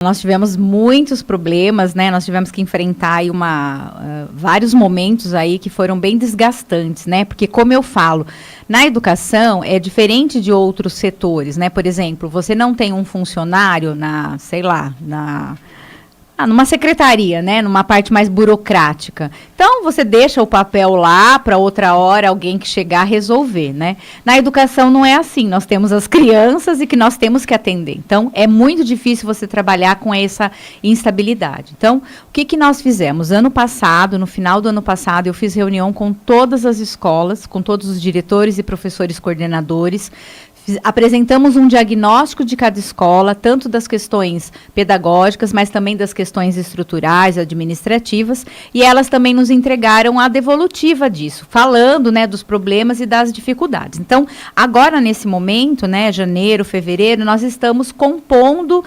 Nós tivemos muitos problemas, né? Nós tivemos que enfrentar aí vários momentos aí que foram bem desgastantes, né? Porque, como eu falo, na educação é diferente de outros setores, né? Por exemplo, você não tem um funcionário numa secretaria, né, numa parte mais burocrática. Então, você deixa o papel lá para outra hora alguém que chegar resolver, né? Na educação não é assim, nós temos as crianças e que nós temos que atender. Então, é muito difícil você trabalhar com essa instabilidade. Então, o que nós fizemos? Ano passado, no final do ano passado, eu fiz reunião com todas as escolas, com todos os diretores e professores coordenadores. Apresentamos um diagnóstico de cada escola, tanto das questões pedagógicas, mas também das questões estruturais, administrativas, e elas também nos entregaram a devolutiva disso, falando, né, dos problemas e das dificuldades. Então, agora nesse momento, né, janeiro, fevereiro, nós estamos compondo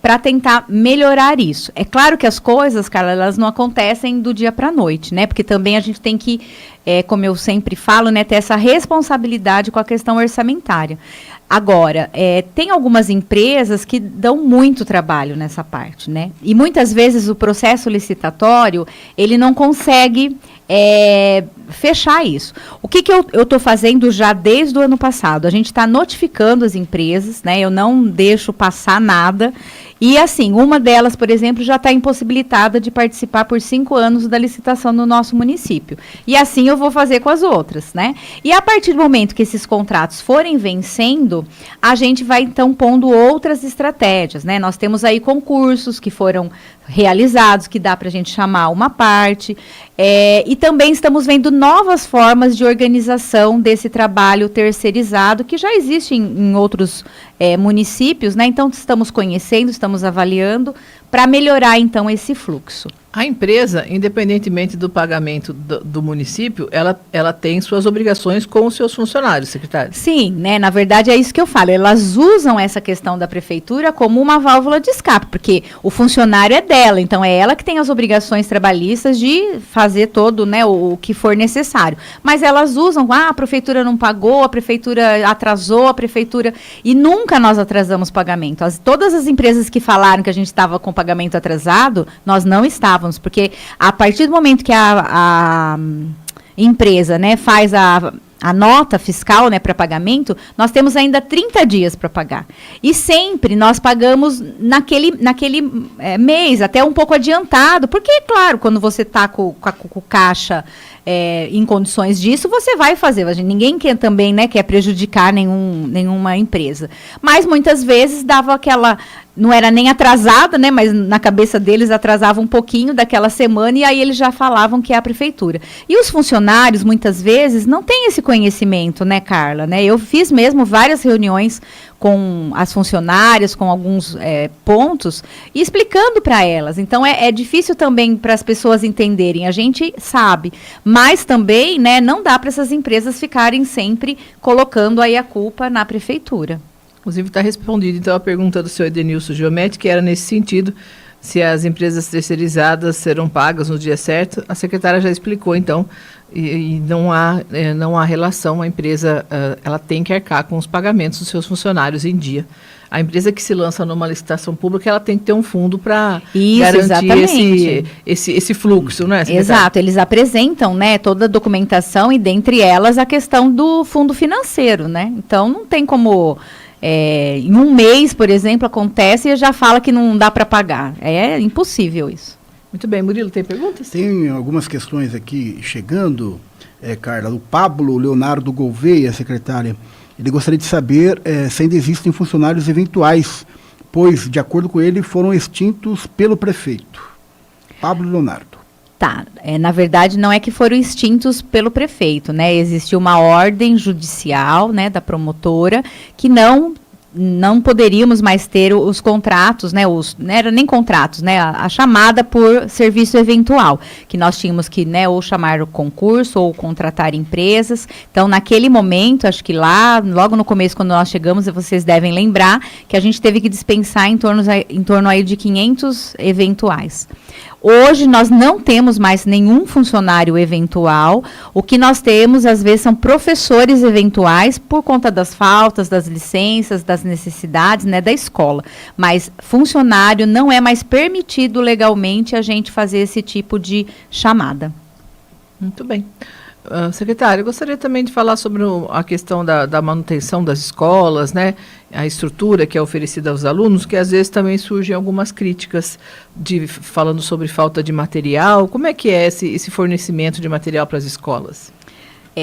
para tentar melhorar isso. É claro que as coisas, Carla, elas não acontecem do dia para a noite, né, porque também a gente tem que, como eu sempre falo, né, ter essa responsabilidade com a questão orçamentária. Agora, tem algumas empresas que dão muito trabalho nessa parte, né? E muitas vezes o processo licitatório, ele não consegue fechar isso. O que eu estou fazendo já desde o ano passado? A gente está notificando as empresas, né? Eu não deixo passar nada. E assim, uma delas, por exemplo, já está impossibilitada de participar por 5 anos da licitação no nosso município. E assim eu vou fazer com as outras, né? E a partir do momento que esses contratos forem vencendo, a gente vai então pondo outras estratégias, né? Nós temos aí concursos que foram realizados, que dá para a gente chamar uma parte, e também estamos vendo novas formas de organização desse trabalho terceirizado, que já existe em outros municípios, né? Então, estamos conhecendo, estamos avaliando, para melhorar, então, esse fluxo. A empresa, independentemente do pagamento do município, ela tem suas obrigações com os seus funcionários, secretário? Sim, né? Na verdade é isso que eu falo. Elas usam essa questão da prefeitura como uma válvula de escape, porque o funcionário é dela, então é ela que tem as obrigações trabalhistas de fazer todo, né, o que for necessário. Mas elas usam, a prefeitura não pagou, a prefeitura atrasou, a prefeitura... E nunca nós atrasamos pagamento. Todas as empresas que falaram que a gente estava com pagamento atrasado, nós não estávamos. Porque a partir do momento que a empresa, né, faz a nota fiscal, né, para pagamento, nós temos ainda 30 dias para pagar. E sempre nós pagamos naquele mês, até um pouco adiantado, porque, claro, quando você está com o caixa em condições disso, você vai fazer. Ninguém também, né, quer prejudicar nenhuma empresa. Mas muitas vezes dava aquela... Não era nem atrasada, né, mas na cabeça deles atrasava um pouquinho daquela semana e aí eles já falavam que é a prefeitura. E os funcionários, muitas vezes, não têm esse conhecimento, né, Carla? Né? Eu fiz mesmo várias reuniões com as funcionárias, com alguns pontos, e explicando para elas. Então, é difícil também para as pessoas entenderem. A gente sabe, mas também, né, não dá para essas empresas ficarem sempre colocando aí a culpa na prefeitura. Inclusive, está respondida, então, a pergunta do senhor Edenilson Giometti, que era nesse sentido, se as empresas terceirizadas serão pagas no dia certo. A secretária já explicou, então, e não há relação. A empresa ela tem que arcar com os pagamentos dos seus funcionários em dia. A empresa que se lança numa licitação pública, ela tem que ter um fundo para garantir esse fluxo, não é, secretária? Exato, eles apresentam, né, toda a documentação e, dentre elas, a questão do fundo financeiro, né? Então, não tem como... em um mês, por exemplo, acontece e já fala que não dá para pagar. É impossível isso. Muito bem, Murilo, tem perguntas? Tem algumas questões aqui chegando, Carla. O Pablo Leonardo Gouveia, secretária, ele gostaria de saber se ainda existem funcionários eventuais, pois, de acordo com ele, foram extintos pelo prefeito. Pablo Leonardo. Tá, na verdade não é que foram extintos pelo prefeito, né? Existiu uma ordem judicial, né, da promotora, que não poderíamos mais ter os contratos, né, não era nem contratos, né, a chamada por serviço eventual, que nós tínhamos que, né, ou chamar o concurso ou contratar empresas. Então, naquele momento, acho que lá, logo no começo, quando nós chegamos, vocês devem lembrar que a gente teve que dispensar em torno aí de 500 eventuais. Hoje nós não temos mais nenhum funcionário eventual. O que nós temos, às vezes, são professores eventuais por conta das faltas, das licenças, das necessidades, né, da escola. Mas funcionário não é mais permitido legalmente a gente fazer esse tipo de chamada. Muito bem. Secretária, eu gostaria também de falar sobre a questão da manutenção das escolas, né? A estrutura que é oferecida aos alunos, que às vezes também surgem algumas críticas falando sobre falta de material. Como é que é esse fornecimento de material para as escolas?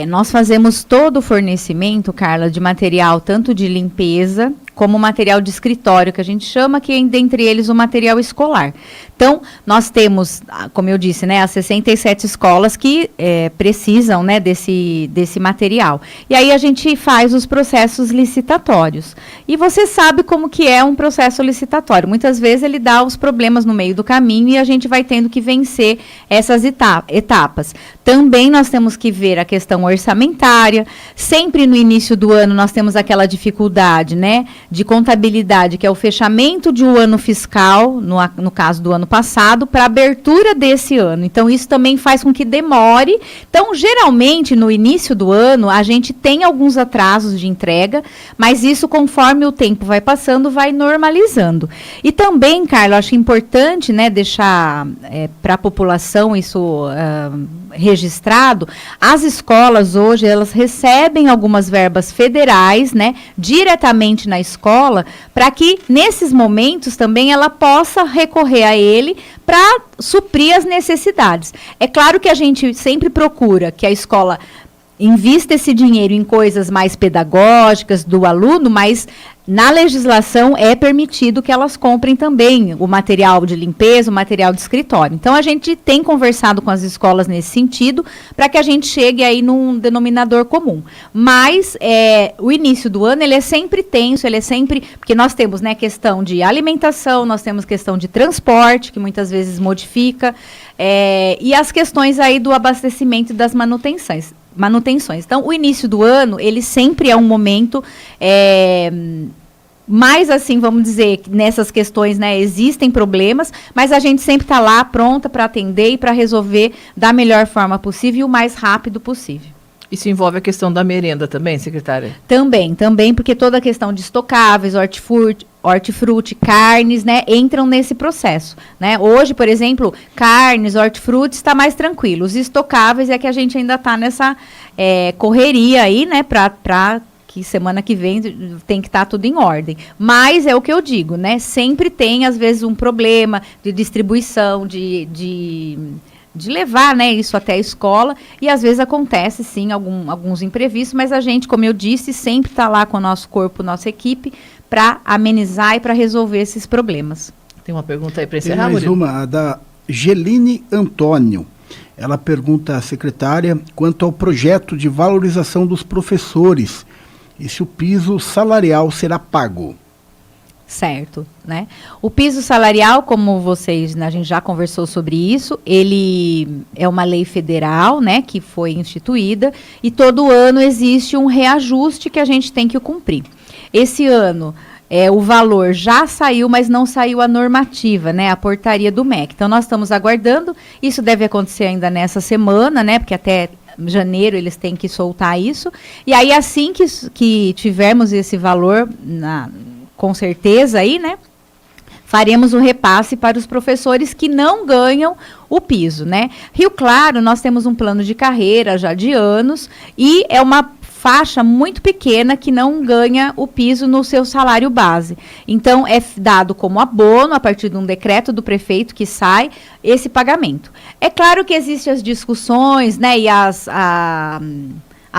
Nós fazemos todo o fornecimento, Carla, de material tanto de limpeza como material de escritório, que a gente chama, que é dentre eles o material escolar. Então, nós temos, como eu disse, né, as 67 escolas que precisam, né, desse material. E aí a gente faz os processos licitatórios. E você sabe como que é um processo licitatório. Muitas vezes ele dá os problemas no meio do caminho e a gente vai tendo que vencer essas etapas. Também nós temos que ver a questão orçamentária. Sempre no início do ano nós temos aquela dificuldade, né, de contabilidade, que é o fechamento de um ano fiscal, no caso do ano passado, para a abertura desse ano. Então, isso também faz com que demore. Então, geralmente, no início do ano, a gente tem alguns atrasos de entrega, mas isso, conforme o tempo vai passando, vai normalizando. E também, Carla, acho importante, né, deixar para a população isso registrado. As escolas hoje, elas recebem algumas verbas federais, né, diretamente na escola, para que nesses momentos também ela possa recorrer a ele para suprir as necessidades. É claro que a gente sempre procura que a escola invista esse dinheiro em coisas mais pedagógicas do aluno, mas na legislação é permitido que elas comprem também o material de limpeza, o material de escritório. Então, a gente tem conversado com as escolas nesse sentido, para que a gente chegue aí num denominador comum. Mas o início do ano, ele é sempre tenso, ele é sempre... Porque nós temos, né, questão de alimentação, nós temos questão de transporte, que muitas vezes modifica, e as questões aí do abastecimento e das manutenções. Então, o início do ano, ele sempre é um momento mais assim, vamos dizer, nessas questões, né, existem problemas, mas a gente sempre está lá pronta para atender e para resolver da melhor forma possível e o mais rápido possível. Isso envolve a questão da merenda também, secretária? Também, porque toda a questão de estocáveis, hortifruti, carnes, né, entram nesse processo, né? Hoje, por exemplo, carnes, hortifruti está mais tranquilo. Os estocáveis é que a gente ainda está nessa correria aí, né, para que semana que vem tem que estar tudo em ordem. Mas é o que eu digo, né? Sempre tem, às vezes, um problema de distribuição, de levar, né, isso até a escola, e às vezes acontece, sim, alguns imprevistos, mas a gente, como eu disse, sempre está lá com o nosso corpo, nossa equipe, para amenizar e para resolver esses problemas. Tem uma pergunta aí para encerrar, Tem mais Murilo? uma, a da Geline Antônio. Ela pergunta à secretária quanto ao projeto de valorização dos professores e se o piso salarial será pago. Certo, né? O piso salarial, como vocês, né, a gente já conversou sobre isso, ele é uma lei federal, né, que foi instituída, e todo ano existe um reajuste que a gente tem que cumprir. Esse ano, o valor já saiu, mas não saiu a normativa, né, a portaria do MEC. Então, nós estamos aguardando, isso deve acontecer ainda nessa semana, né, porque até janeiro eles têm que soltar isso, e aí assim que tivermos esse valor com certeza aí, né, faremos o repasse para os professores que não ganham o piso, né. Rio Claro, nós temos um plano de carreira já de anos e é uma faixa muito pequena que não ganha o piso no seu salário base. Então, é dado como abono, a partir de um decreto do prefeito que sai, esse pagamento. É claro que existem as discussões, né, e a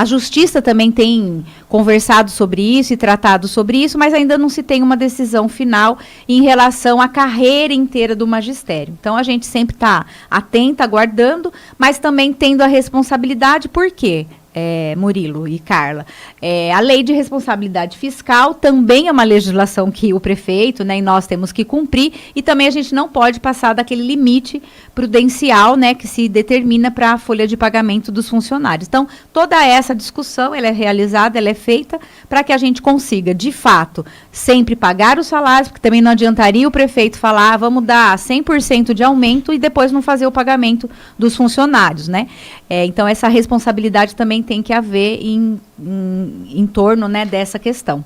Justiça também tem conversado sobre isso e tratado sobre isso, mas ainda não se tem uma decisão final em relação à carreira inteira do magistério. Então, a gente sempre está atenta, aguardando, mas também tendo a responsabilidade, por quê? Murilo e Carla, a lei de responsabilidade fiscal também é uma legislação que o prefeito, né, e nós temos que cumprir, e também a gente não pode passar daquele limite prudencial, né, que se determina para a folha de pagamento dos funcionários. Então, toda essa discussão, ela é realizada, ela é feita para que a gente consiga, de fato, sempre pagar os salários, porque também não adiantaria o prefeito falar, vamos dar 100% de aumento e depois não fazer o pagamento dos funcionários, né? Então, essa responsabilidade também tem que haver em torno, né, dessa questão.